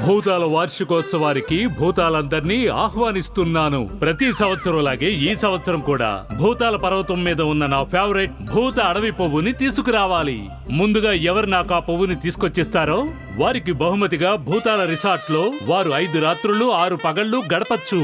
భూతాల వార్షికోత్సవానికి భూతాలందరినీ ఆహ్వానిస్తున్నాను. ప్రతి సంవత్సరంలాగే ఈ సంవత్సరం కూడా భూతాల పర్వతం మీద ఉన్న నా ఫేవరెట్ భూత అడవి పువ్వుని తీసుకురావాలి. ముందుగా ఎవరు నాకు ఆ పువ్వుని తీసుకొచ్చిస్తారో వారికి బహుమతిగా భూతాల రిసార్ట్ లో వారు 5 రాత్రులు 6 పగళ్ళు గడపచ్చు.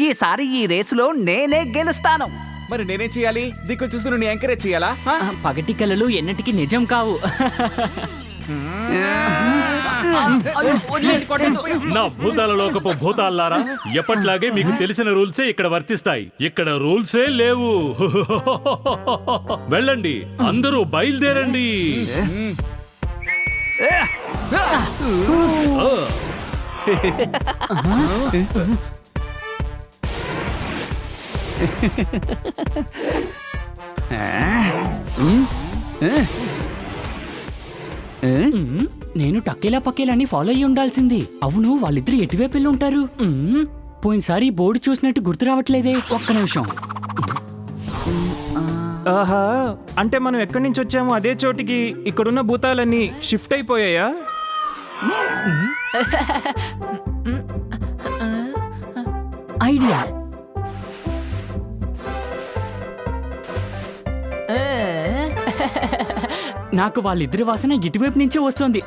ఈసారి ఈ రేసులో నేనే గెలుస్తాను. మరి నేనేం చేయాలి? దిక్కు చూస్తూ నువ్వు ఎంకరేజ్ చేయాలా? పగటి కలలు ఎన్నటికీ నిజం కావు. నా భూతాల లోకపు భూతాల్లారా, ఎప్పట్లాగే మీకు తెలిసిన రూల్సే ఇక్కడ వర్తిస్తాయి. ఇక్కడ రూల్సే లేవు. వెళ్ళండి, అందరూ బయలుదేరండి. నేను టక్కేలా పక్కేలని ఫాలో అయ్యి ఉండాల్సింది. అవును, వాళ్ళిద్దరు ఎటువైపు వెళ్ళి ఉంటారు? పోయినసారి బోర్డు చూసినట్టు గుర్తు రావట్లేదే. ఒక్క నిమిషం. ఆహా, అంటే మనం ఎక్కడి నుంచి వచ్చామో అదే చోటికి ఇక్కడున్న భూతాలన్నీ షిఫ్ట్ అయిపోయాయా? ఐడియా. నాకు వాళ్ళిద్దరి వాసన ఇటువైపు నుంచే వస్తుంది.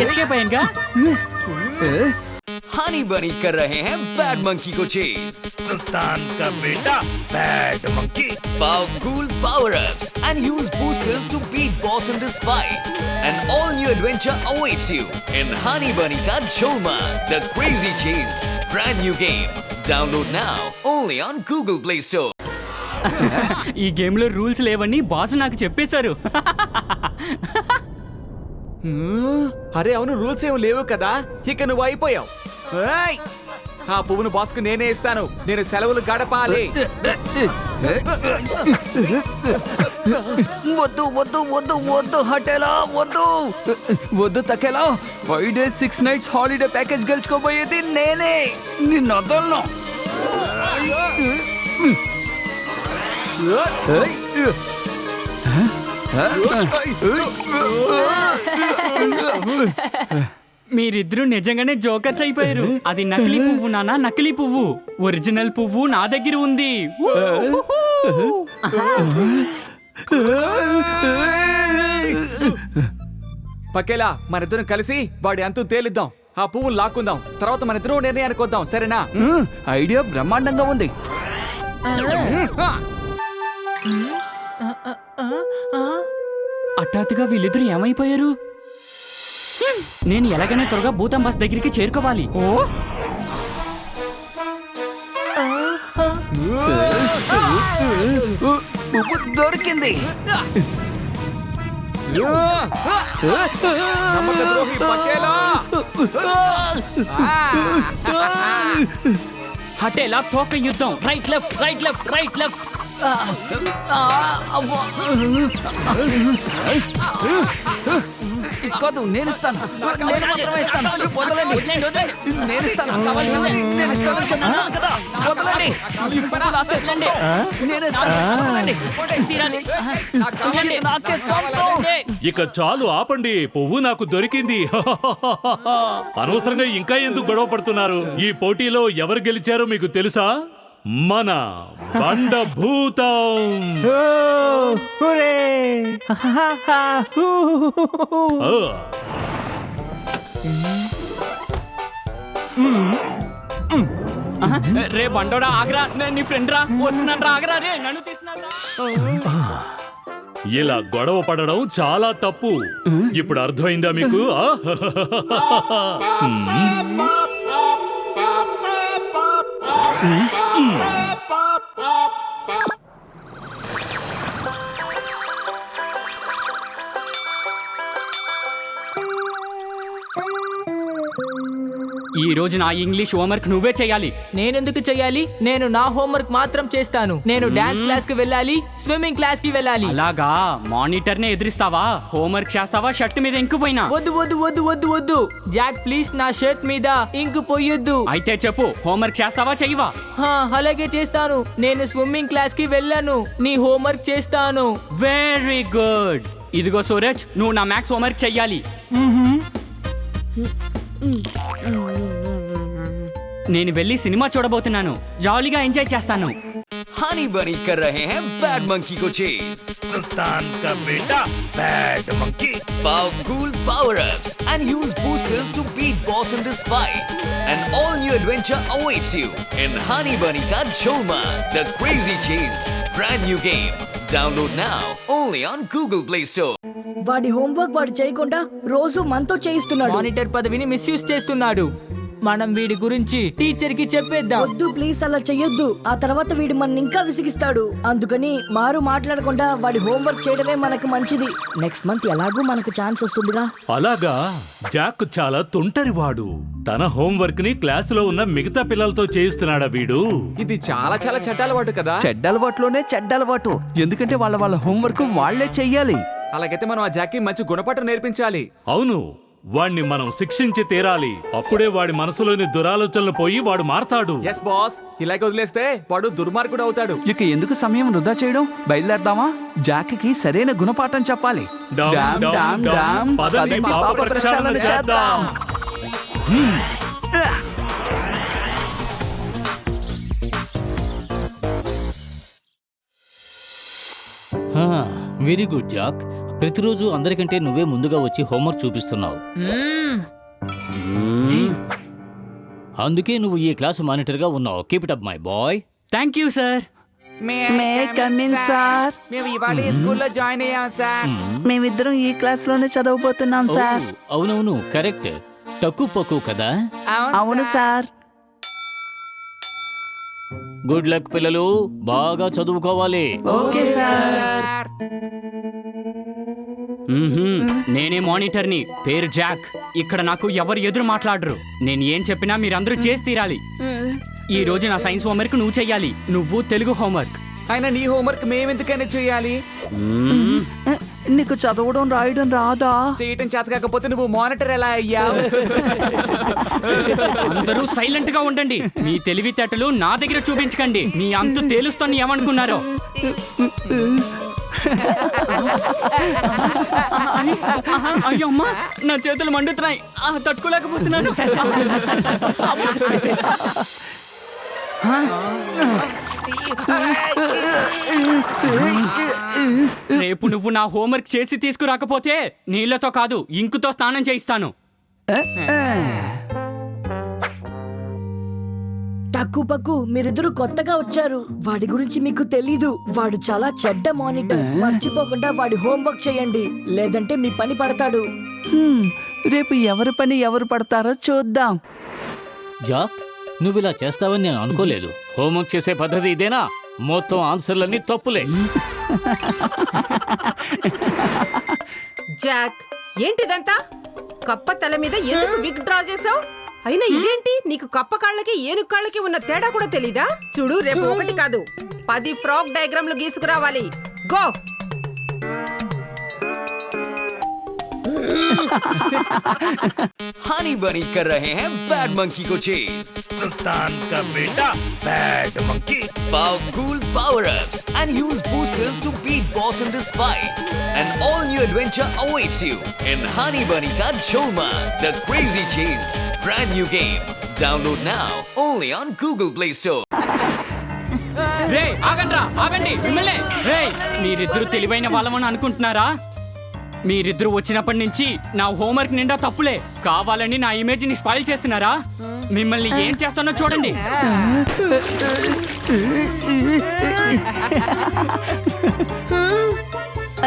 एस्केप आएगा। हनी बनी कर रहे हैं बैड मंकी को चेज। सुल्तान का बेटा bad monkey. Powerful power-ups and use boosters to beat boss in this fight. An all-new adventure awaits you in Honey Bunny Ka Cholma, the Crazy Chase. Brand new game. Download now only on Google Play Store. ఈ game లో rules లేవని boss నాకు చెప్పేశారు. అరే అవును, rules ఏమి లేవు కదా. ఇక నువ్వు అయిపోయావు. ఆ పువ్వును బాస్ కు నేనే ఇస్తాను. నేను సెలవులు గడపాలి. వద్దు వద్దు వద్దు వద్దు హటేలా వద్దు వద్దు తకేలా. 5 days 6 nights హాలిడే ప్యాకేజ్ గెలుచుకోబోయేది నేనే. నిన్ను వదలను. మీరిద్దరూ నిజంగానే జోకర్స్ అయిపోయారు. అది నకిలీ పువ్వు నానా, నకిలీ పువ్వు. ఒరిజినల్ పువ్వు నా దగ్గర ఉంది. పక్కేలా మనిద్దరం కలిసి వాడి అంతు తేలిద్దాం. ఆ పువ్వును లాక్కుందాం. తర్వాత మనిద్దరం నిర్ణయానికి వద్దాం, సరేనా? ఐడియా బ్రహ్మాండంగా ఉంది. హఠాత్తుగా వీళ్ళిద్దరూ ఏమైపోయారు? నేను ఎలాగైనా త్వరగా భూతం బస్ దగ్గరికి చేరుకోవాలి. పువ్వు దొరికింది. నమ్మకద్రోహి పక్కేలా. హటేలా తోక యుద్ధం. Right left right left right left. కాదు, నేను ఇస్తాను. నేను మాత్రమే ఇస్తాను. వదలండి. నేను ఇస్తాను. నేను ఇస్తాను చెప్తున్నాను కదా. వదలండి. లాకేసండి. నేను ఇస్తాను. వదలండి. తీరాలి. నాకే సొంతం. ఇక చాలు, ఆపండి. పువ్వు నాకు దొరికింది. అనవసరంగా ఇంకా ఎందుకు గొడవ పడుతున్నారు? ఈ పోటీలో ఎవరు గెలిచారో మీకు తెలుసా? మన బండభూతం. రే బండోడా ఆగరా, నేను నీ ఫ్రెండ్ రా, వస్తున్నాను రా, ఆగరా రే, నన్ను తీస్తున్నాను రా. ఇలా గొడవ పడడం చాలా తప్పు. ఇప్పుడు అర్థమైందా మీకు? ఈ రోజు నా ఇంగ్లీష్ హోంవర్క్ నువ్వే చేయాలి. నేనెందుకు చెయ్యాలి? నేను నా హోంవర్క్ మాత్రం చేస్తాను. నేను డాన్స్ క్లాస్ కి వెళ్ళాలి, స్విమ్మింగ్ క్లాస్ కి వెళ్ళాలి. అలాగా మానిటర్ నే ఎదిరిస్తావా? హోంవర్క్ చేస్తావా? షర్ట్ మీద ఇంకిపోయినా? వద్దు వద్దు వద్దు వద్దు వద్దు జాక్, ప్లీజ్ నా షర్ట్ మీద ఇంకు పోయొద్దు. అయితే చెప్పు, హోంవర్క్ చేస్తావా చెయ్యవా? అలాగే చేస్తాను. నేను స్విమ్మింగ్ క్లాస్ కి వెళ్ళాను, నీ హోంవర్క్ చేస్తాను. Very good. ఇదిగో సూరజ్, నువ్వు నా మ్యాథ్స్ హోంవర్క్ చెయ్యాలి. నేను వెళ్ళి సినిమా చూడబోతున్నాను, జాలీగా ఎంజాయ్ చేస్తాను. हनी बनी कर रहे हैं बैड मंकी को चेस. సుల్తాన్ కా బేటా bad monkey. Powerful power-ups and use boosters to beat boss in this fight. An all-new adventure awaits you in Honey Bunny Ka Cholma, The Crazy Chase. Brand new game. Download now only on Google Play Store. వాడి homework వాడు చేయకుండా రోజు మనతో చేయిస్తున్నాడు. Monitor పదవిని misuse చేస్తున్నాడు. మనం వీడి గురించి టీచర్ కి చెప్పేద్దాం. వద్దు ప్లీజ్, అలా చెయ్యొద్దు. ఆ తర్వాత వీడు మన ఇంకా విసిగిస్తాడు. అందుకని మాట్లాడకుండా వాడి హోంవర్క్ చేయడమే మనకు మంచిది. నెక్స్ట్ మంత్ ఎలాగూ మనకు ఛాన్స్ వస్తుందిగా. అలాగా? జాక్ చాలా తుంటరివాడు. తన హోంవర్క్ ని క్లాసులో ఉన్న మిగతా పిల్లలతో చేయిస్తున్నాడా వీడు? ఇది చాలా చాలా చెడ్డ అలవాటు కదా. చెడ్డ అలవాట్లోనే చెడ్డ అలవాటు. ఎందుకంటే వాళ్ళ హోంవర్క్ వాళ్లే చెయ్యాలి. అలాగైతే మనం ఆ జాక్కి మంచి గుణపాఠం నేర్పించాలి. అవును, వాణ్ణి మనం శిక్షించి తీరాలి. అప్పుడే వాడి మనసులోని దురాలోచనలు పోయి వాడు మారతాడు. ఎస్ బాస్, ఇలాగే వదిలేస్తే వాడు దుర్మార్గుడు అవుతాడు. ఇక ఎందుకు సమయం వృధా చేయడం, బయలుదేరదామా? జాక్కి సరైన గుణపాఠం చెప్పాలి. డామ్, డామ్, డామ్, డామ్, డామ్. డామ్. పదండి, పదండి, పాప పాప ప్రక్షాళన ప్రక్షాళన చేద్దాం. Very good Jack. ప్రతిరోజు అందరికంటే నువ్వే ముందుగా వచ్చి హోంవర్క్ చూపిస్తున్నావు. అందుకే నువ్వు ఈ క్లాసు మానిటర్గా ఉన్నావు. Keep it up my boy. Thank you sir. Sir, మేము ఇవాళ ఈ స్కూల్లో జాయిన్ అయ్యాం సార్. మేమిద్దరం ఈ క్లాస్ లోనే చదవబోతున్నాం సార్. అవునవును, కరెక్ట్. టక్కు పక్కు కదా. అవును సార్. గుడ్ లక్ పిల్లలు, బాగా చదువుకోవాలి. Okay sir. నేనే మానిటర్ని, పేరు జాక్. ఇక్కడ నాకు ఎవరు ఎదురు మాట్లాడరు. నేను ఏం చెప్పినా మీరందరూ చేసి తీరాలి. ఈ రోజు నా సైన్స్ హోంవర్క్ నువ్వు చెయ్యాలి, నువ్వు తెలుగు హోంవర్క్. అయినా నీ హోంవర్క్ మేమెందుకైనా చేయాలి? నీకు చదవడం రాయడం రాదా? చేయటం చేత కాకపోతే నువ్వు మానిటర్ ఎలా అయ్యావు? అందరూ సైలెంట్ గా ఉండండి. మీ తెలివితేటలు నా దగ్గర చూపించకండి. మీ అంతు తేలుస్తాను ఏమనుకున్నారో. అయ్యో అమ్మా, నా చేతులు మండుతున్నాయి, తట్టుకోలేకపోతున్నాను. రేపు నువ్వు నా హోంవర్క్ చేసి తీసుకురాకపోతే నీళ్లతో కాదు, ఇంకుతో స్నానం చేయిస్తాను. టక్కు పక్కు, మీరిద్దరు కొత్తగా వచ్చారు. వాడి గురించి మీకు తెలీదు. వాడు చాలా చెడ్డ మానిటర్. మర్చిపోకుండా వాడి హోంవర్క్ చేయండి, లేదంటే మీ పని పడతాడు. రేపు ఎవరి పని ఎవరు పడతారో చూద్దాం. జాక్, నువ్వు ఇలా చేస్తావని నేను అనుకోలేదు. హోంవర్క్ చేసే పద్ధతి ఇదేనా? మొత్తం ఆన్సర్లన్నీ తప్పులే. జాక్, ఏంటిదంతా? కప్ప తల మీద ఎందుకు విగ్ డ్రా చేసావు? అయినా ఇదేంటి, నీకు కప్ప కాళ్ళకి ఏనుగు కాళ్ళకి ఉన్న తేడా కూడా తెలీదా? చూడు, రేపు 1 కాదు 10 ఫ్రాక్ డయాగ్రామ్లు గీసుకురావాలి. గో. हनी बनी कर रहे हैं बैड मंकी को चेस. సుల్తాన్ కా బేటా bad monkey. Powerful power-ups and use boosters to beat boss in this fight. An all-new adventure awaits you in Honey Bunny Ka Cholma, The Crazy Chase. Brand new game. Download now only on Google Play Store. రే ఆగండ్రా, ఆగండి మిమ్మల్ని. రే, మీరిద్దరు తెలివైన వాళ్ళమని అనుకుంటున్నారా? మీరిద్దరు వచ్చినప్పటి నుంచి నా homework నిండా తప్పులే. కావాలని నా ఇమేజ్ ని స్పాయిల్ చేస్తున్నారా? మిమ్మల్ని ఏం చేస్తానో చూడండి.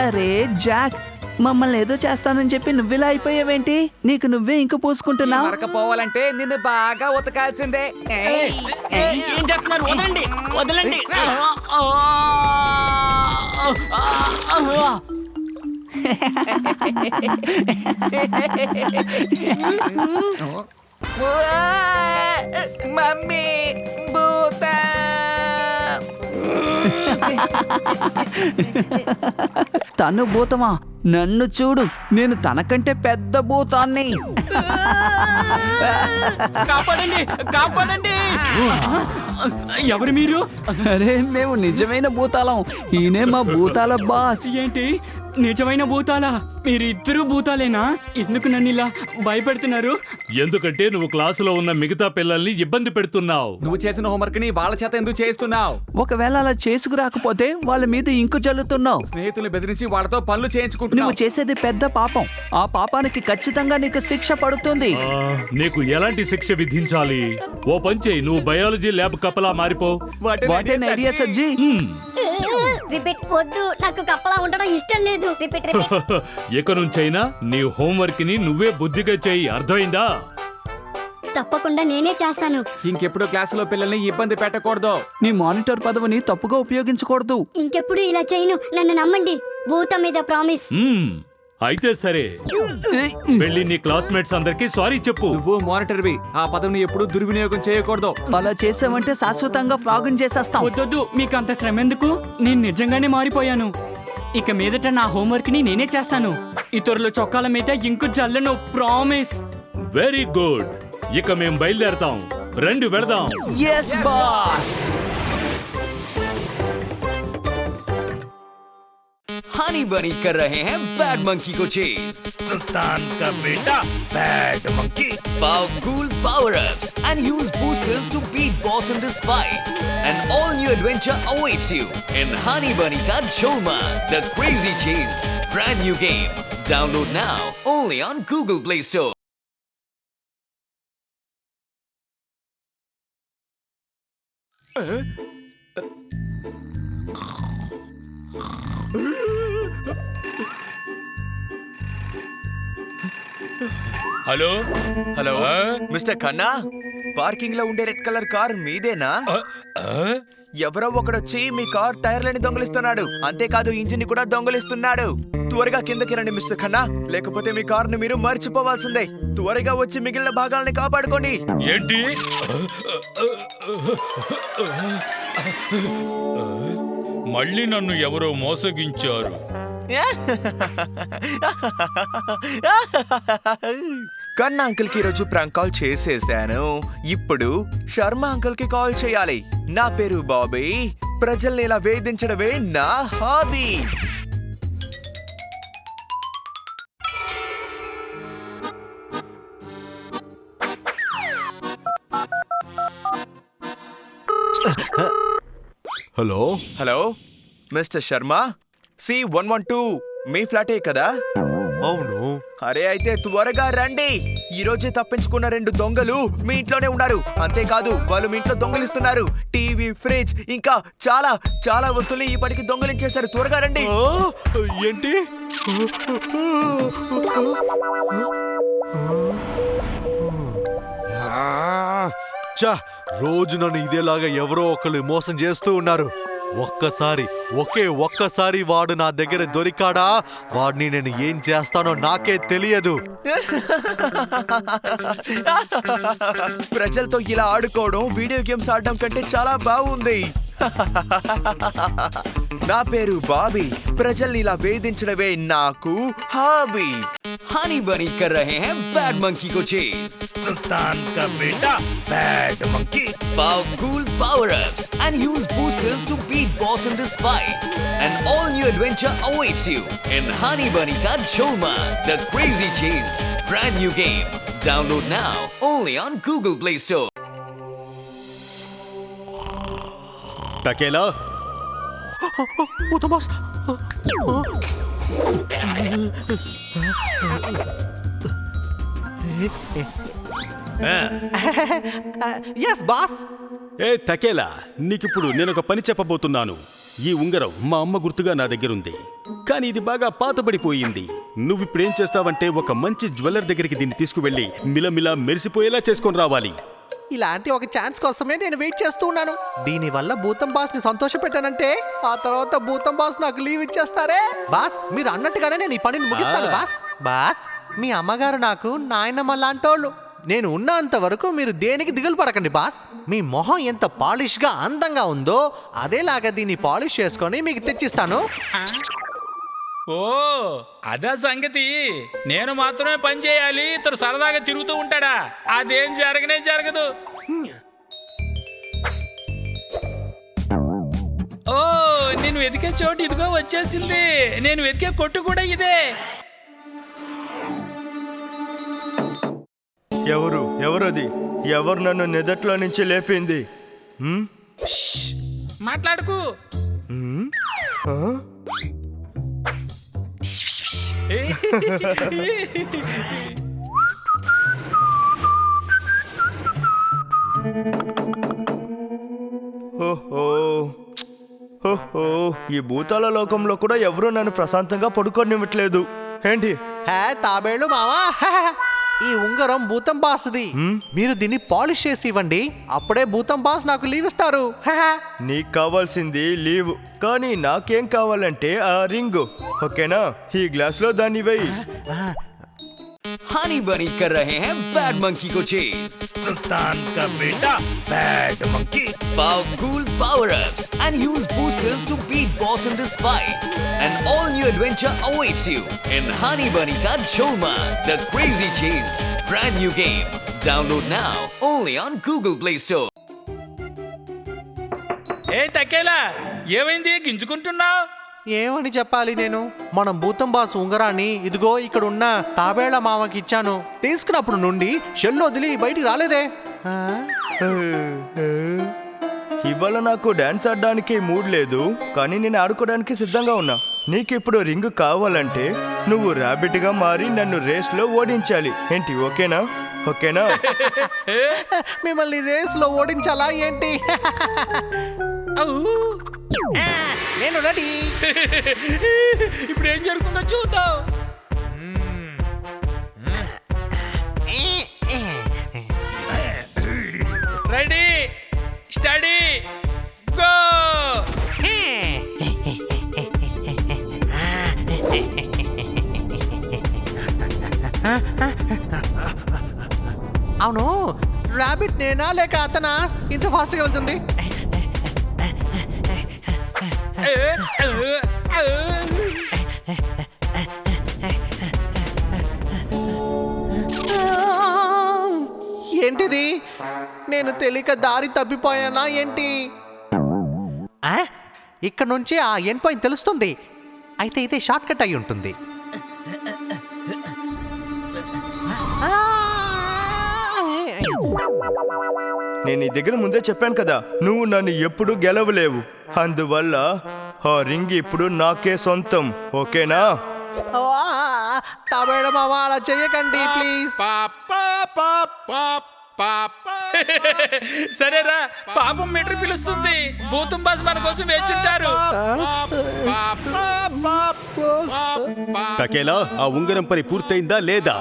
అరే జాక్, మమ్మల్ని ఏదో చేస్తానని చెప్పి నువ్విలా అయిపోయావేంటి? నీకు నువ్వే ఇంక పూసుకుంటున్నావు. మరకపోవాలంటే నిన్ను బాగా ఉతకాల్సిందే. ఏం చేస్తున్నారు? వదలండి, వదలండి. మమ్మీ భూత. తను భూతమా? నన్ను చూడు, నేను తనకంటే పెద్ద భూతాన్ని. కాపాడండి, కాపాడండి. ఎవరు మీరు? అరే మేము నిజమైన భూతాలం. ఈయనే మా భూతాల బాస్. ఏంటి నిజమైన భూతాలా? మీరిద్దరూ భూతాలేనా? ఎందుకు నన్ను ఇలా భయపెడుతున్నారు? ఎందుకంటే నువ్వు క్లాసులో ఉన్న మిగతా పిల్లల్ని ఇబ్బంది పెడుతున్నావు. నువ్వు చేసిన హోంవర్క్ ని వాళ్ళ చేత ఎందుకు చేస్తున్నావు? ఒకవేళ అలా చేసుకురాకపోతే వాళ్ళ మీద ఇంకు చల్లుతున్నావు. స్నేహితుల్ని బెదిరించి వాళ్ళతో పనులు నువ్వు చేయించుకుంటున్నావు. చేసేది పెద్ద పాపం. ఆ పాపానికి ఖచ్చితంగా నీకు శిక్ష పడుతుంది. నీకు ఎలాంటి శిక్ష విధించాలి? ఓ పంచే, నువ్వు బయాలజీ ల్యాబ్ కప్పలా మారిపో. వాటేన్ ఐడియా సజ్జీ. రిపీట్ వద్దు, నాకు కప్పలా ఉండడం ఇష్టం లేదు. రిపీట్ ఇక నుంచైనా నీ హోంవర్క్ ని నువ్వే బుద్ధిగా చెయ్యి, అర్థమైందా? తప్పకుండా నేనే చేస్తాను. ఇంకెప్పుడు క్లాసులో పిల్లల్ని ఇబ్బంది పెట్టకూడదు. నీ మానిటర్ పదవిని తప్పుగా ఉపయోగించకూడదు. ఇంకెప్పుడు ఇలా చేయను, నన్ను నమ్మండి. భూతం మీద ప్రామిస్. అయితే సరే, వెళ్ళి నీ క్లాస్మేట్స్ అందరికి సారీ చెప్పు. నువ్వు మానిటర్వి, ఆ పదవిని ఎప్పుడు దుర్వినియోగం చేయకూడదు. అలా చేసావంటే శాశ్వతంగా ఫ్లాగున్ చేసేస్తాం. వద్దొద్దు, మీకు అంత శ్రమ ఎందుకు? నేను నిజంగానే మారిపోయాను. ఇక మీదట నా హోంవర్క్ ని నేనే చేస్తాను. ఇతరుల చొక్కాల మీద ఇంకు జల్లను, ప్రామిస్. Very good. ఇక మేం బయలుదేరతాం. రండి వెళదాం. yes boss. हनी बनी कर रहे हैं बैड मंकी को चेज. सुल्तान का बेटा bad monkey. Powerful power-ups and use boosters to beat boss in this fight. An all-new adventure awaits you in Honey Bunny Ka Cholma, The Crazy Chase. Brand new game. Download now only on Google Play Store. Hello hello mister Khanna, parking లో ఉండే red colour car మీదేనా? ఎవరో ఒకడొచ్చి మీ car టైర్లని దొంగలిస్తున్నాడు. అంతేకాదు engine ని కూడా దొంగలిస్తున్నాడు. త్వరగా కిందకి రండి మిస్టర్ ఖన్నా, లేకపోతే మీ కార్ ని మీరు మర్చిపోవాల్సిందే. త్వరగా వచ్చి మిగిలిన భాగాలని కాపాడుకోండి. ఏంటి? మళ్ళీ నన్ను ఎవరో మోసగించారు. కన్నా అంకుల్ కి ఈరోజు ప్రాంక్ కాల్ చేసేసాను. ఇప్పుడు శర్మ అంకుల్ కి కాల్ చేయాలి. నా పేరు బాబీ. ప్రజల్ని ఇలా వేధించడమే నా hobby. Hello hello mister Sharma, C112 మీ ఫ్లాటే కదా? అవును. అరే అయితే త్వరగా రండి. ఈ రోజే తప్పించుకున్న 2 దొంగలు మీ ఇంట్లోనే ఉన్నారు. అంతేకాదు వాళ్ళు మీ ఇంట్లో దొంగలిస్తున్నారు. టీవీ, ఫ్రిడ్జ్ ఇంకా చాలా చాలా వస్తువులు ఈ పడికి దొంగలించేశారు. త్వరగా రండి. ఏంటి? రోజు నన్ను ఇదేలాగా ఎవరో ఒకరు మోసం చేస్తూ ఉన్నారు. ఒక్కసారి వాడు నా దగ్గర దొరికాడా, వాడిని నేను ఏం చేస్తానో నాకే తెలియదు. ప్రజలతో ఇలా ఆడుకోవడం వీడియో గేమ్స్ ఆడడం కంటే చాలా బాగుంది. నా పేరు బాబీ. ప్రజల్ని ఇలా వేధించడమే నాకు హాబీ. हनी बनी कर रहे हैं बैड मंकी को चेज. सुल्तान का बेटा bad monkey. Powerful power-ups and use boosters to beat boss in this fight. An all-new adventure awaits you in Honey Bunny Ka Cholma, The Crazy Chase. Brand new game. Download now only on Google Play Store. Takela yes boss. ఏ తకేలా, నీకిప్పుడు నేను ఒక పని చెప్పబోతున్నాను. ఈ ఉంగరం మా అమ్మ గుర్తుగా నా దగ్గరుంది, కానీ ఇది బాగా పాతబడిపోయింది. నువ్విప్పుడేం చేస్తావంటే ఒక మంచి జ్యువెలర్ దగ్గరికి దీన్ని తీసుకువెళ్ళి మిలమిలా మెరిసిపోయేలా చేసుకొని రావాలి. ఇలాంటి ఒక ఛాన్స్ కోసమే నేను వెయిట్ చేస్తూ ఉన్నాను. దీనివల్ల భూతం బాస్ ని సంతోష పెట్టానంటే ఆ తర్వాత భూతం బాస్ నాకు లీవ్ ఇచ్చేస్తారే. బాస్, మీరు అన్నట్టుగానే నేను ఈ పనిని ముగిస్తాను. బాస్ బాస్ మీ అమ్మగారు నాకు నాయనమ్మ లాంటోళ్ళు. నేను ఉన్నంత వరకు మీరు దేనికి దిగులు పడకండి బాస్. మీ మొహం ఎంత పాలిష్ గా అందంగా ఉందో అదేలాగా దీన్ని పాలిష్ చేసుకొని మీకు తెచ్చిస్తాను. ఓ అదా సంగతి. నేను మాత్రమే పని చేయాలి, ఇతను సరదాగా తిరుగుతూ ఉంటాడా? అదేం జరగనే జరగదు. ఓ నేను వెతికే చోటు ఇదిగో వచ్చేసింది. నేను వెతికే కొట్టు కూడా ఇదే. ఎవరది? ఎవరు నన్ను నిదట్లో నుంచి లేపింది? మాట్లాడుకు. ఓహో, ఈ భూతాల లోకంలో కూడా ఎవరూ నన్ను ప్రశాంతంగా పడుకోనివ్వట్లేదు. ఏంటి? తాబేళ్ళు మావా, ఈ ఉంగరం భూతం బాస్ది. మీరు దీన్ని పాలిష్ చేసి ఇవ్వండి, అప్పుడే భూతం బాస్ నాకు లీవ్ ఇస్తారు. నీకు కావాల్సింది లీవ్, కానీ నాకేం కావాలంటే ఆ రింగు. ఓకేనా? ఈ గ్లాస్ లో దాన్ని వేయి. हनी बनी कर रहे हैं बैड मंकी को चेज. सुल्तान का बेटा bad monkey. Powerful power-ups and use boosters to beat boss in this fight. An all-new adventure awaits you in Honey Bunny Ka Cholma, The Crazy Chase. Brand new game. Download now only on Google Play Store. ఏ తకేలా, ఏమైంది గింజుకుంటున్నావు? ఏమని చెప్పాలి నేను? మనం భూతం boss ఉంగరాన్ని ఇదిగో ఇక్కడ ఉన్న తాబేళ్ల మామకి ఇచ్చాను. తీసుకున్నప్పుడు నుండి షెల్ వదిలి బయటికి రాలేదే. ఇవాళ నాకు డాన్స్ ఆడడానికి మూడ్ లేదు, కానీ నేను ఆడుకోవడానికి సిద్ధంగా ఉన్నా. నీకు ఇప్పుడు రింగ్ కావాలంటే నువ్వు ర్యాబిట్ గా మారి నన్ను రేస్ లో ఓడించాలి. ఏంటి? ఓకేనా? ఓకేనా? మిమ్మల్ని రేస్ లో ఓడించాలా ఏంటి? నేను రెడీ. ఇప్పుడు ఏం జరుగుతుందో చూద్దాం. Ready, study, go. అవును, రాబిట్ నేనా లేక అతనా ఇంత ఫాస్ట్ గా వెళ్తుంది? ఏంటిది? నేను తెలియక దారి తప్పిపోయానా ఏంటి? ఇక్కడ నుంచి ఆ ఎండ్ పాయింట్ తెలుస్తుంది. అయితే ఇదే షార్ట్ కట్ అయి ఉంటుంది. నేను నీ దగ్గర ముందే చెప్పాను కదా, నువ్వు నన్ను ఎప్పుడు గెలవలేవు. అందువల్ల ఆ రింగ్ ఇప్పుడు నాకే సొంతం. ఓకేనా? తాబేళ్ళ మామ అలా చెయ్యకండి ప్లీజ్. సరేరా, పాపం మీటర్ పిలుస్తుంది. భూతం బాస్ మన కోసం వేచుంటారు. తకేలా, ఆ ఉంగరం పని పూర్తయిందా లేదా?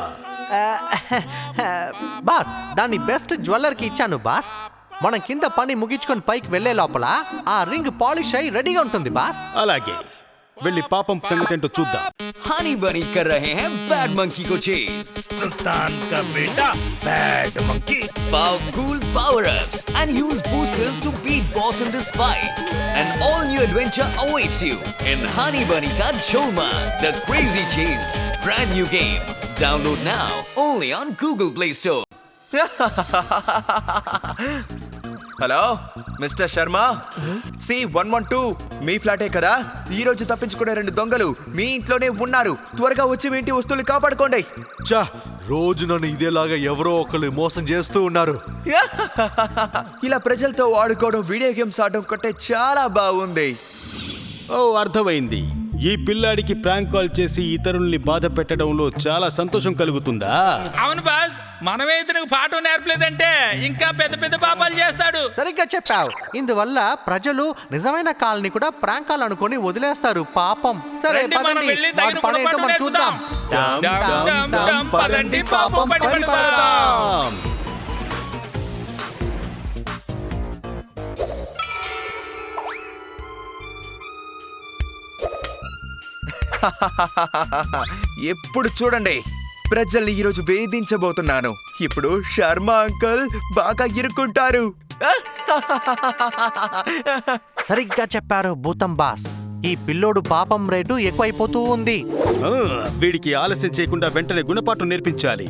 బాస్, దాన్ని బెస్ట్ జ్యువెలర్ కి ఇచ్చాను బాస్. మనం కింద పని ముగించుకొని పైకి వెళ్లే లోపల ఆ రింగ్ పాలిష్ అయి రెడీగా ఉంటుంది బాస్. అలాగే, వెళ్ళి పాపం సంగతి ఏంటో చూద్దాం. हनी बनी कर रहे हैं बैड मंकी को चेज. सुल्तान का बेटा bad monkey. Powerful power-ups and use boosters to beat boss in this fight. An all-new adventure awaits you in Honey Bunny Ka Cholma, The Crazy Chase. Brand new game. Download now only on Google Play Store. Hello mister Sharma, C112 మీ ఫ్లాటే కదా? ఈ రోజు తప్పించుకునే 2 దొంగలు మీ ఇంట్లోనే ఉన్నారు. త్వరగా వచ్చి మీ ఇంటి వస్తువులు కాపాడుకోండి. చా, రోజు నన్ను ఇదేలాగా ఎవరో ఒకరు మోసం చేస్తూ ఉన్నారు. ఇలా ప్రజలతో ఆడుకోవడం, వీడియో గేమ్స్ ఆడడం కంటే చాలా బాగుంది. ఓ, అర్థమైంది. ఈ పిల్లాడికి ప్రాంక్ కాల్ చేసి ఇతరుల్ని బాధ పెట్టడంలో చాలా సంతోషం కలుగుతుందా? అవును బాస్, మనమే ఇతనికి పాఠం నేర్పలేదంటే ఇంకా పెద్ద పెద్ద పాపాలు చేస్తాడు. సరిగ్గా చెప్పావు. ఇందువల్ల ప్రజలు నిజమైన కాల్ని కూడా ప్రాంక్ కాల్ అనుకొని వదిలేస్తారు. పాపం. సరే రండి, మనం పదండి, వెళ్ళి వాడి తగిన పని ఏంటో మనం గుణపాఠం చూద్దాం. నేర్పుదాం. పదండి, పాపం పడి పడతాం. ఎప్పుడు చూడండి, ప్రజల్ని ఈరోజు వేధించబోతున్నాను. ఇప్పుడు శర్మ అంకుల్ బాగా ఇరుక్కుంటారు. సరిగ్గా చెప్పారు భూతం బాస్. ఈ పిల్లోడు పాపం రేటు ఎక్కువైపోతూ ఉంది. వీడికి ఆలస్యం చేయకుండా వెంటనే గుణపాఠం నేర్పించాలి.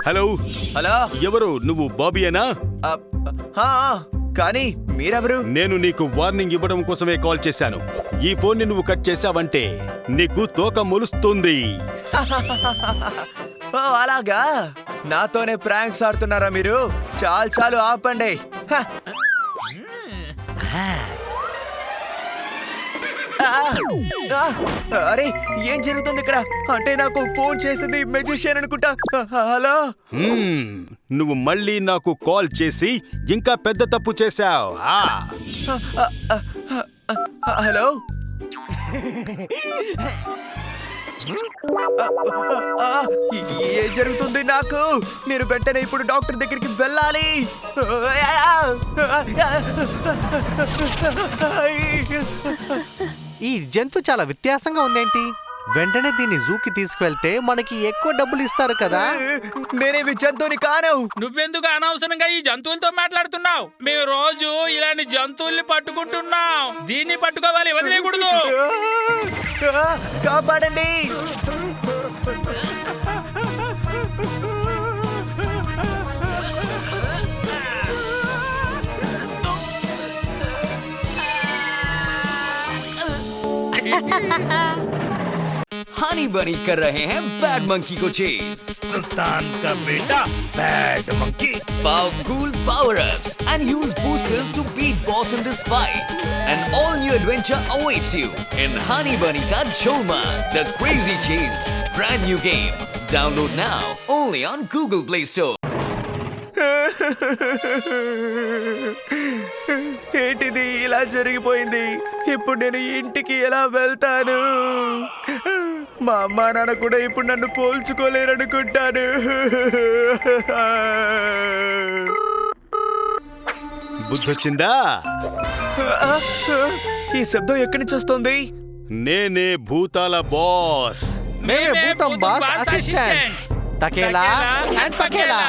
హలో హలో, ఎవరు నువ్వు? బాబీయేనా? కానీ మీరెవరు? నేను నీకు వార్నింగ్ ఇవ్వడం కోసమే కాల్ చేశాను. ఈ ఫోన్ ని నువ్వు కట్ చేశావంటే నీకు తోక మొలుస్తుంది. ఓ అలాగా, నాతోనే ప్రాంక్స్ ఆడుతున్నారా మీరు? చాలు ఆపండి. అరే, ఏం జరుగుతుంది ఇక్కడ? అంటే నాకు ఫోన్ చేసింది మెజిషియన్ అనుకుంటా. హలో, నువ్వు మళ్ళీ నాకు కాల్ చేసి ఇంకా పెద్ద తప్పు చేశావు. హలో, ఏం జరుగుతుంది నాకు? నేను వెంటనే ఇప్పుడు డాక్టర్ దగ్గరికి వెళ్ళాలి. ఈ జంతు చాలా వ్యత్యాసంగా ఉందేంటి? వెంటనే దీన్ని జూకి తీసుకువెళ్తే మనకి ఎక్కువ డబ్బులు ఇస్తారు కదా. నేనేవి జంతువుని కాను. నువ్వెందుకు అనవసరంగా ఈ జంతువులతో మాట్లాడుతున్నావు? మేము రోజు ఇలాంటి జంతువుల్ని పట్టుకుంటున్నాం. దీన్ని పట్టుకోవాలి, వదిలేయకూడదు. కాపాడండి. हनी बनी कर रहे हैं बैड मंकी को चेज। सुल्तान का बेटा bad monkey. Powerful power-ups and use boosters to beat boss in this fight. An all-new adventure awaits you in Honey Bunny Ka Cholma, The Crazy Chase. Brand new game. Download now only on Google Play Store. ఏంటిది ఇలా జరిగిపోయింది? ఇప్పుడు నేను ఇంటికి ఎలా వెళ్తాను? మా అమ్మా నాన్న కూడా ఇప్పుడు నన్ను పోల్చుకోలేరనుకుంటాను. బుద్ధొచ్చిందా? ఈ శబ్దం ఎక్కడి నుంచి వస్తుంది? నేనే భూతాల బాస్. మేమే భూతం బాస్ అసిస్టెంట్స్ తకేలా అండ్ పకేలా.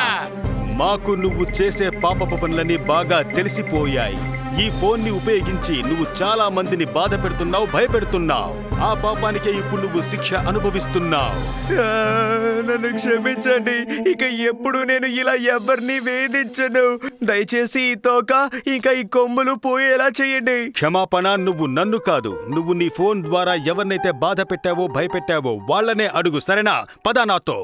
మాకు నువ్వు చేసే పాపపు పనులన్నీ బాగా తెలిసిపోయాయి. ఈ ఫోన్ ని ఉపయోగించి నువ్వు చాలా మందిని బాధ పెడుతున్నావు, భయపెడుతున్నావు. ఆ పాపానికే ఇప్పుడు నువ్వు శిక్ష అనుభవిస్తున్నావు. నన్ను క్షమించండి. ఇక ఎప్పుడు నేను ఇలా ఎవరిని వేధించను. దయచేసి ఈ తోక ఇంకా ఈ కొమ్ములు పోయేలా చేయండి. క్షమాపణ నువ్వు నన్ను కాదు, నువ్వు నీ ఫోన్ ద్వారా ఎవరినైతే బాధ పెట్టావో భయపెట్టావో వాళ్ళనే అడుగు. సరేనా? పద నాతో.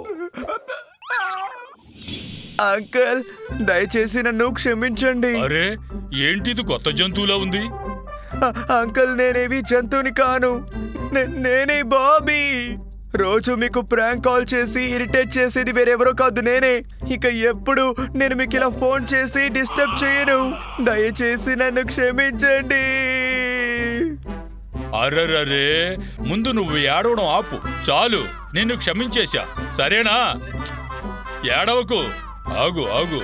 అంకుల్, దయచేసి నన్ను క్షమించండి. అరే, ఏంటిది కొత్త జంతువులా ఉంది? అంకుల్, నేనేవి జంతువుని కాను. నేనే బాబీ. రోజు మీకు ప్రాంక్ కాల్ చేసి ఇరిటేట్ చేసేది వేరెవరో కాదు, నేనే. ఇక ఎప్పుడు నేను మీకు ఇలా ఫోన్ చేసి డిస్టర్బ్ చేయను. దయచేసి నన్ను క్షమించండి. అర్రరే, ముందు నువ్వు ఏడవడం ఆపు. చాలు, నిన్ను క్షమించేశా. సరేనా? ఏడవకు. ఆగు ఆగు.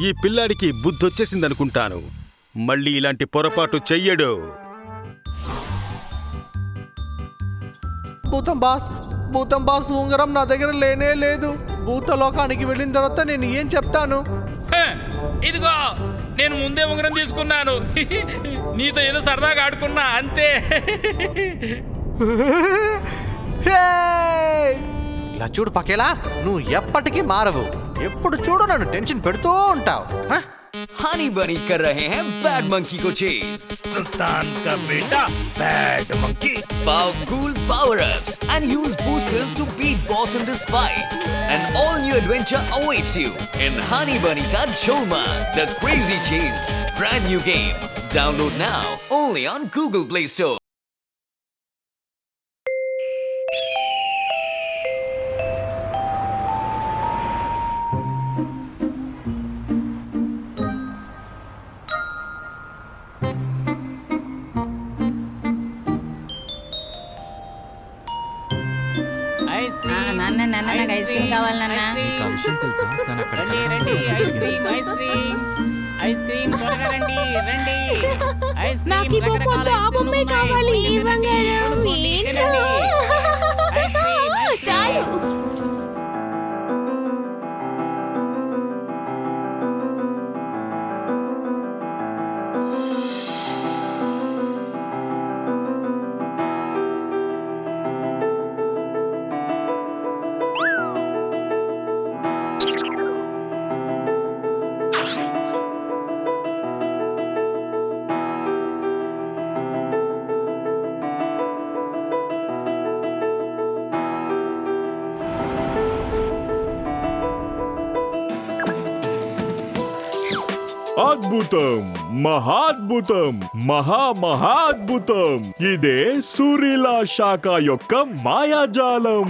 ఈ పిల్లాడికి బుద్ధొచ్చేసిందనుకుంటాను. మళ్ళీ ఇలాంటి పొరపాటు చెయ్యడు. భూతం బాస్ ఉంగరం నా దగ్గర లేనే లేదు. భూతలోకానికి వెళ్ళిన తర్వాత నేను ఏం చెప్తాను? ఇదిగో, నేను ముందే ఉంగరం తీసుకున్నాను. నీతో ఏదో సరదాగా ఆడుకున్నా అంతే. ఇలా చూడు పకేలా, నువ్వు ఎప్పటికీ మారవు. ఎప్పుడు చూడు నన్ను టెన్షన్ పెడుతూ ఉంటావు. हनी बनी कर रहे हैं बैड मंकी को चेज। सुल्तान का बेटा bad monkey. Powerful power-ups and use boosters to beat boss in this fight. An all-new adventure awaits you in Honey Bunny Ka Cholma, The Crazy Chase. Brand new game. Download now only on Google Play Store. నాన్న నాకు ice cream కావాలి నాన్న. విషయం తెలుసా తను అక్కడ రండి ice cream ice cream ice cream త్వరగా రండి రండి ఐస్ క్రీమ్ నాకు ఈ బొమ్మ వద్దు, ఆ బొమ్మే కావాలి. ఈ బంగారం ఏంటో? చాలు. అద్భుతం, మహాద్భుతం, మహాద్భుతం. ఇదే సూరిలా శాఖ యొక్క మాయాజాలం.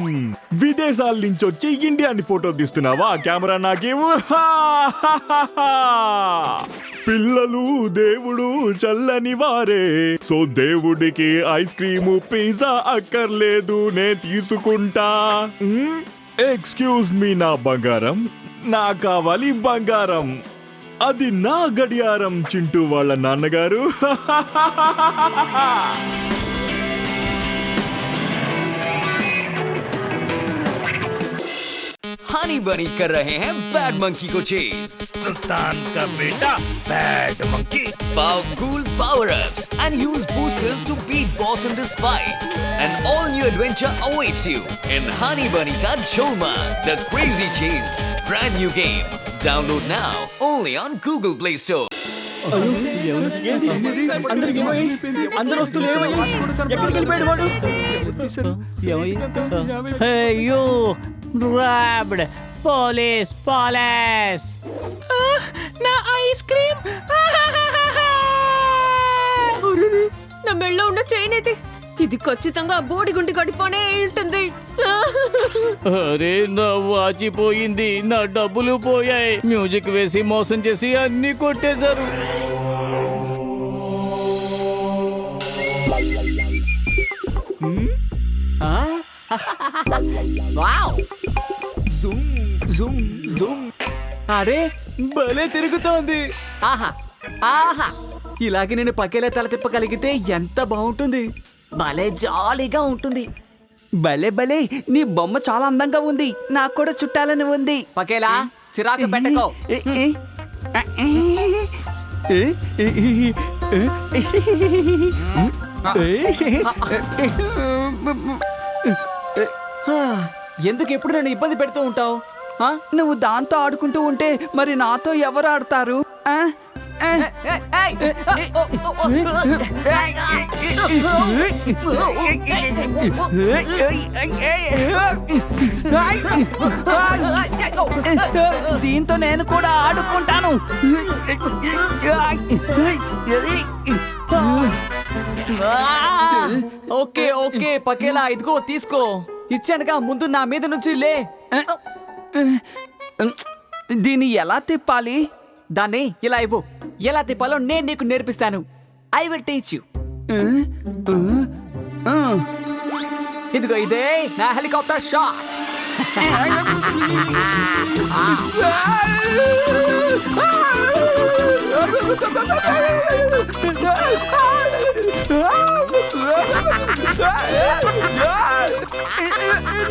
విదేశాల నుంచి వచ్చి ఇండియాని ఫోటో తీస్తున్నావా? కెమెరా నాకేవు. పిల్లలు దేవుడు చల్లని వారే, సో దేవుడికి ఐస్ క్రీము పిజ్జా అక్కర్లేదు, నే తీసుకుంటా. ఎక్స్క్యూజ్ మీ నా బంగారం, నా కావాలి బంగారం. అది నా గడియారం చింటూ వాళ్ళ నాన్నగారు. हनी बनी कर रहे हैं बैड मंकी को चेज। सुल्तान का बेटा bad monkey. Powerful power-ups and use boosters to beat boss in this fight. An all-new adventure awaits you in Honey Bunny Ka Cholma, The Crazy Chase. Brand new game. Download now only on Google Play Store. అందరూ వస్తువులు ఏమయ్యాయి? ఎక్కడికి వెళ్ళిపోయాడు వాడు? అయ్యో grabbed police నా ice cream నా మెళ్ళో ఉన్న చైన్ అయితే ఇది ఖచ్చితంగా బోడి గుండి గడిపోనే ఉంటుంది. అరే నా వాచిపోయింది, నా డబ్బులు పోయాయి. మ్యూజిక్ వేసి మోసం చేసి అన్ని కొట్టేశారు. అరే భలే తిరుగుతోంది. ఆహా ఆహా, ఇలాగే నేను పకేలా తల తిప్పగలిగితే ఎంత బాగుంటుంది. భలే జాలీగా ఉంటుంది. భలే భలే, నీ బొమ్మ చాలా అందంగా ఉంది. నాకు కూడా చుట్టాలని ఉంది. పకేలా చిరాకు పెట్టకో. ఎందుకు ఎప్పుడు నన్ను ఇబ్బంది పెడుతూ ఉంటావు? నువ్వు దాంతో ఆడుకుంటూ ఉంటే మరి నాతో ఎవరు ఆడతారు? దీంతో నేను కూడా ఆడుకుంటాను. ఓకే ఓకే పకేలా, ఇదిగో తీసుకో. ఇచ్చానుగా, ముందు నా మీద నుంచి లే. దీన్ని ఎలా తిప్పాలి? దాన్ని ఇలా ఇవ్వు. ఎలా తిప్పాలో నేను నీకు నేర్పిస్తాను. I will teach you. ఇదిగో ఇదే నా హెలికాప్టర్ షాట్.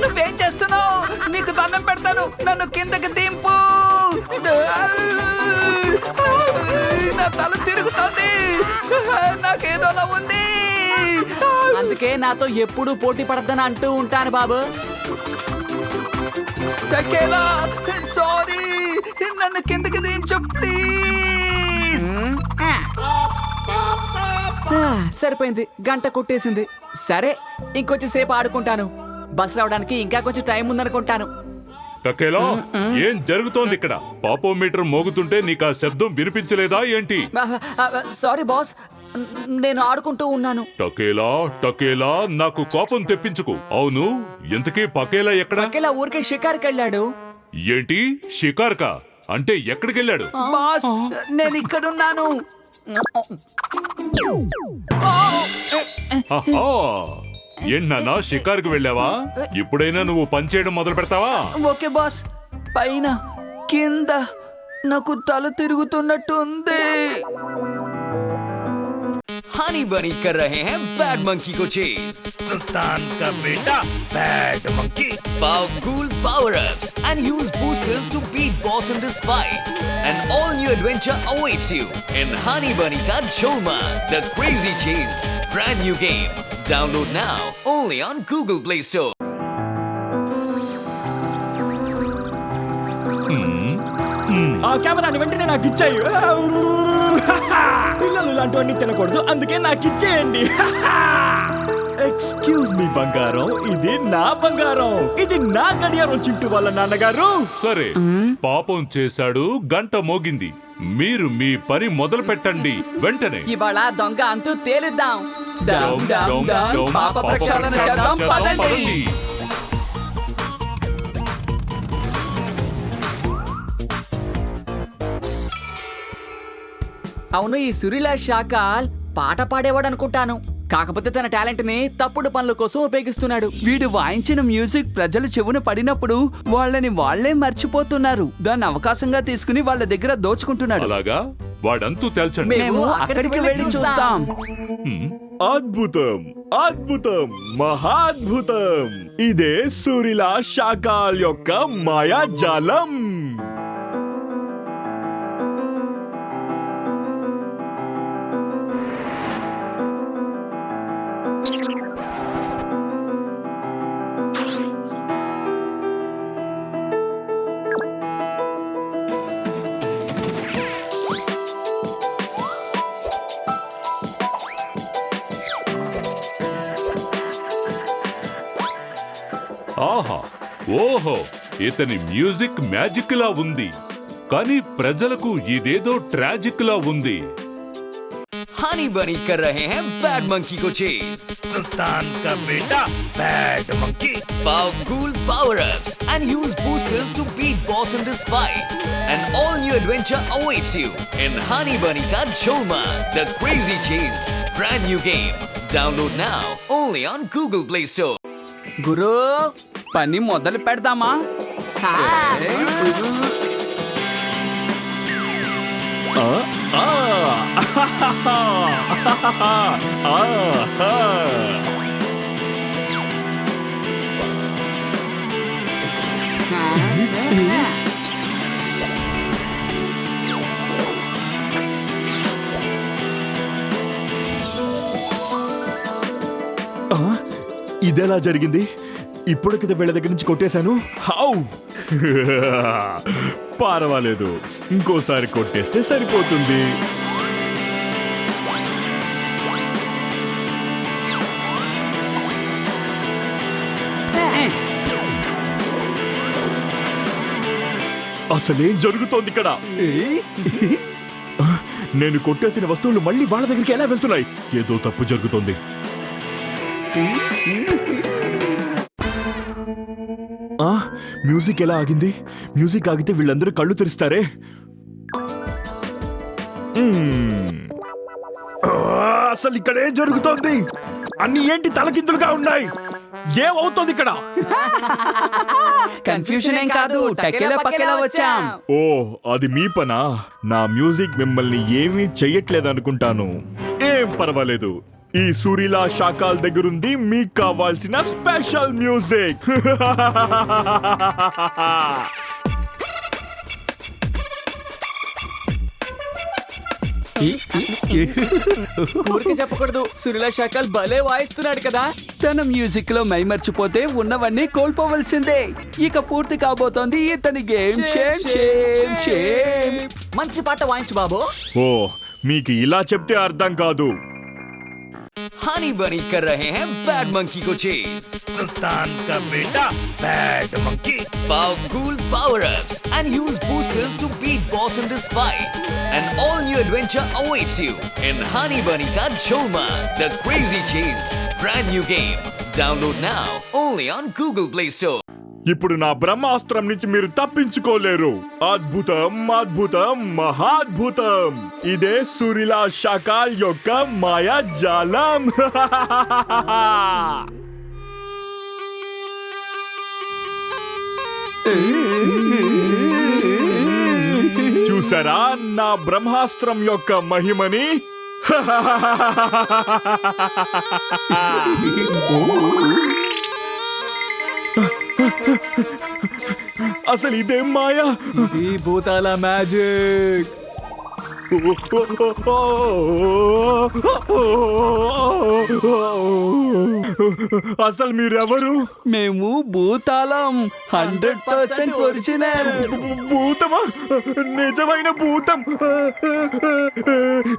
నువ్వేం చేస్తున్నావు? నీకు దండం పెడతాను, నన్ను కిందకి దింపు. నా తల తిరుగుతోంది, నాకేదోలా ఉంది. అందుకే నాతో ఎప్పుడూ పోటీ పడద్దని అంటూ ఉంటాను బాబు. సారీ, నన్ను కిందకి దించు ప్లీజ్. సరిపోయింది, గంట కొట్టేసింది. సరే, ఇంకొంచెం సేపు ఆడుకుంటాను. బస్ రావడానికి ఇంకా కొంచెం టైం ఉందనుకుంటాను. టకేలా, ఏం జరుగుతోంది ఇక్కడ? పాపోమీటర్ మోగుతుంటే నీకు ఆ శబ్దం వినిపించలేదా ఏంటి? సారీ బాస్, నేను ఆడుకుంటూ ఉన్నాను. టకేలా టకేలా, నాకు కోపం తెప్పించుకు. అవును, ఇంతకీ పకేలా ఎక్కడ? పకేలా ఊరికే షికార్కి వెళ్ళాడు. ఏంటి షికార్కా? అంటే ఎక్కడికెళ్ళాడు? బాస్, నేను ఇక్కడున్నాను. ఏంటన్నా షికార్కి వెళ్ళావా? ఇప్పుడైనా నువ్వు పనిచేయడం మొదలు పెడతావా? Okay boss. పైన కింద నాకు తల తిరుగుతున్నట్టు ఉంది. हनी बनी कर रहे हैं बैड मंकी को चेस। सुल्तान का बेटा bad monkey. Powerful power-ups and use boosters to beat boss in this fight. An all-new adventure awaits you in Honey Bunny Ka Cholma, The Crazy Chase. Brand new game. Download now only on Google Play Store. ఆ కెమెరాని వెంటనే నాకు ఇచ్చేయి. పిల్లలు ఇలాంటివన్నీ తినకూడదు, అందుకే నాకు ఇచ్చేయండి. ఎక్స్క్యూజ్ మీ బంగారం, ఇది నా బంగారం, ఇది నా గడియారం చింటూ వాళ్ళ నాన్నగారు. సరే, పాపం చేశాడు, గంట మోగింది. మీరు మీ పని మొదలు పెట్టండి వెంటనే. ఇవాళ దొంగ అంతూ తేలిద్దాం. డమ్ డమ్ డమ్, పాప ప్రక్షాళన చేద్దాం, పదండి. అవును, ఈ సురిలా షాకాల్ పాట పాడేవాడు అనుకుంటాను. కాకపోతే తన టాలెంట్ ని తప్పుడు పనుల కోసం ఉపయోగిస్తున్నాడు. వీడు వాయించిన మ్యూజిక్ ప్రజల చెవున పడినప్పుడు వాళ్ళని వాళ్లే మర్చిపోతున్నారు. దాన్ని అవకాశంగా తీసుకుని వాళ్ళ దగ్గర దోచుకుంటున్నాడు. అలాగా? వాడంతూ తేల్చండి. మేము అక్కడికి వెళ్ళి చూస్తాం. అద్భుతం, అద్భుతం, మహాద్భుతం. ఇదే సురిలా షాకాల్ యొక్క మాయాజాలం. ఆహా, ఓహో, ఇతని మ్యూజిక్ మ్యాజిక్ లా ఉంది, కానీ ప్రజలకు ఇదేదో ట్రాజిక్ లా ఉంది. Honey Bunny कर रहे हैं बैड मंकी को चेस। सुल्तान का बेटा bad monkey. Powerful power-ups and use boosters to beat boss in this fight. An all-new adventure awaits you in Honey Bunny Ka Cholma, The Crazy Chase. Brand new game. Download now only on Google Play Store. గురు, పని మొదలు పెడదామా? ఇదెలా జరిగింది? ఇప్పుడు కదా వీళ్ళ దగ్గర నుంచి కొట్టేశాను. హౌ పర్వాలేదు, ఇంకోసారి కొట్టేస్తే సరిపోతుంది. అసలేం జరుగుతోంది ఇక్కడ? నేను కొట్టేసిన వస్తువులు మళ్ళీ వాళ్ళ దగ్గరికి ఎలా వెళ్తున్నాయి? ఏదో తప్పు జరుగుతోంది. మ్యూజిక్ ఎలా ఆగింది? మ్యూజిక్ ఆగితే వీళ్ళందరూ కళ్ళు తెరుస్తారే. అసలు ఇక్కడ ఏం జరుగుతోంది? అన్ని ఏంటి తలకిందులుగా ఉన్నాయి? ఏమవుతోంది ఇక్కడ? కన్ఫ్యూషన్ ఏం కాదు, టకేలా పకేలా వచ్చాం. ఓ, అది మీ పనా? నా మ్యూజిక్ మిమ్మల్ని ఏమీ చెయ్యట్లేదు అనుకుంటాను. ఏం పర్వాలేదు, ఈ సూరిలా షాకాల్ దగ్గరుంది మీకు కావాల్సిన స్పెషల్ మ్యూజిక్. ఊరికి చెప్పకూడదు, సురిలా షాకాల్ భలే వాయిస్తున్నాడు కదా. తన మ్యూజిక్ లో మైమర్చిపోతే ఉన్నవన్నీ కోల్పోవలసిందే. ఇక పూర్తి కాబోతోంది ఇతని గేమ్. మంచి పాట వాయించు బాబు. ఓ, మీకు ఇలా చెప్తే అర్థం కాదు. हनी बनी कर रहे हैं बैड मंकी को चेज। सुल्तान का बेटा bad monkey. Powerful power-ups and use boosters to beat boss in this fight. An all-new adventure awaits you in Honey Bunny Ka Cholma, the Crazy Chase. Brand new game. Download now only on Google Play Store. ఇప్పుడు నా బ్రహ్మాస్త్రం నుంచి మీరు తప్పించుకోలేరు. అద్భుతం, అద్భుతం, మహాద్భుతం. ఇదే సురీలా షాకాల్ యొక్క మాయాజాలం. చూసారా నా బ్రహ్మాస్త్రం యొక్క మహిమని? అసలు ఇదేం మాయా? ఈ భూతాల మ్యాజిక్. అసలు మీరెవరు? మేము భూతాలం 100% ఒరిజినల్. భూతమా? నిజమైన భూతం?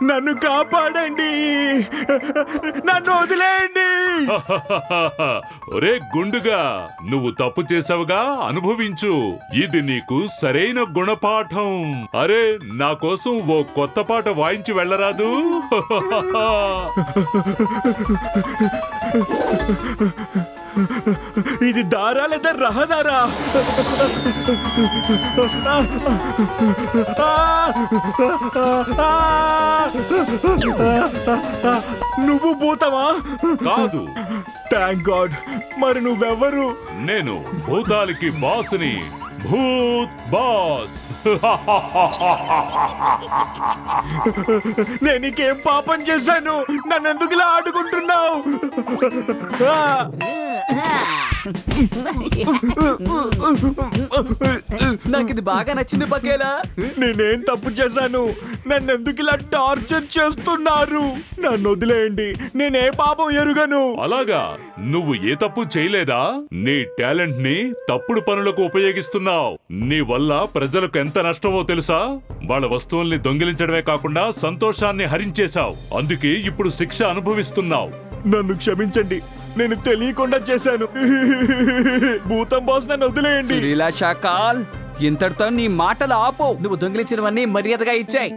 నన్ను కాపాడండి, నన్ను వదిలేయండి. ఒరే గుండుగా, నువ్వు తప్పు చేసావుగా, అనుభవించు. ఇది నీకు సరైన గుణపాఠం. అరే నా కోసం ఓ కొత్త పాట వాయించి వెళ్ళరాదు? ఇది దారా లేదా రహదారా? నువ్వు భూతమా? కాదు. Thank God. మరి నువ్వెవరు? నేను భూతాలకి బాస్ని, భూత్ బాస్. నేను నీకేం పాపం చేశాను? నన్ను ఎందుకు ఇలా ఆడుకుంటున్నావు? నాకు ఇది బాగా నచ్చింది పకేలా. నేనేం తప్పు చేశాను? నన్ను ఎందుకు ఇలా టార్చర్ చేస్తున్నారు? నన్ను వదిలేయండి, నేనే పాపం ఎరుగను. అలాగా? నువ్వు ఏ తప్పు చేయలేదా? నీ టాలెంట్ ని తప్పుడు పనులకు ఉపయోగిస్తున్నావు. నీ వల్ల ప్రజలకు ఎంత నష్టమో తెలుసా? వాళ్ళ వస్తువుల్ని దొంగిలించడమే కాకుండా సంతోషాన్ని హరించేశావు. అందుకే ఇప్పుడు శిక్ష అనుభవిస్తున్నావు. నన్ను క్షమించండి, నేను తెలియకుండా చేశాను. భూతం బాస్, నన్ను వదిలేయండి. సురీలా షాకాల్, ఇంతటితో నీ మాటలు ఆపో. నువ్వు దొంగిలించినవన్నీ మర్యాదగా ఇచ్చాయి.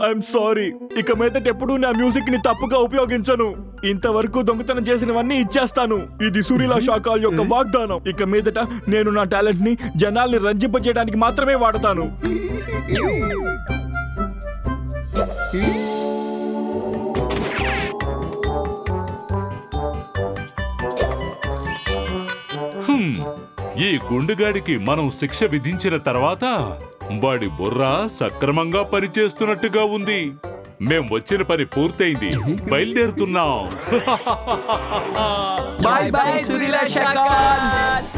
I'm sorry. ఇక మీదట ఎప్పుడు నా మ్యూజిక్ ని తప్పుగా ఉపయోగించను. ఇంతవరకు దొంగతనం చేసినవన్నీ ఇచ్చేస్తాను. ఇది సురీలా షాకాల్ యొక్క వాగ్దానం. ఇక మీదట నేను నా టాలెంట్ ని జనాల్ని రంజింపజేయడానికి మాత్రమే వాడతాను. ఈ గుండుగాడికి మనం శిక్ష విధించిన తర్వాత వాడి బుర్ర సక్రమంగా పనిచేస్తున్నట్టుగా ఉంది. మేం వచ్చిన పని పూర్తయింది, బయలుదేరుతున్నాం. Bye bye Surila Shakaal.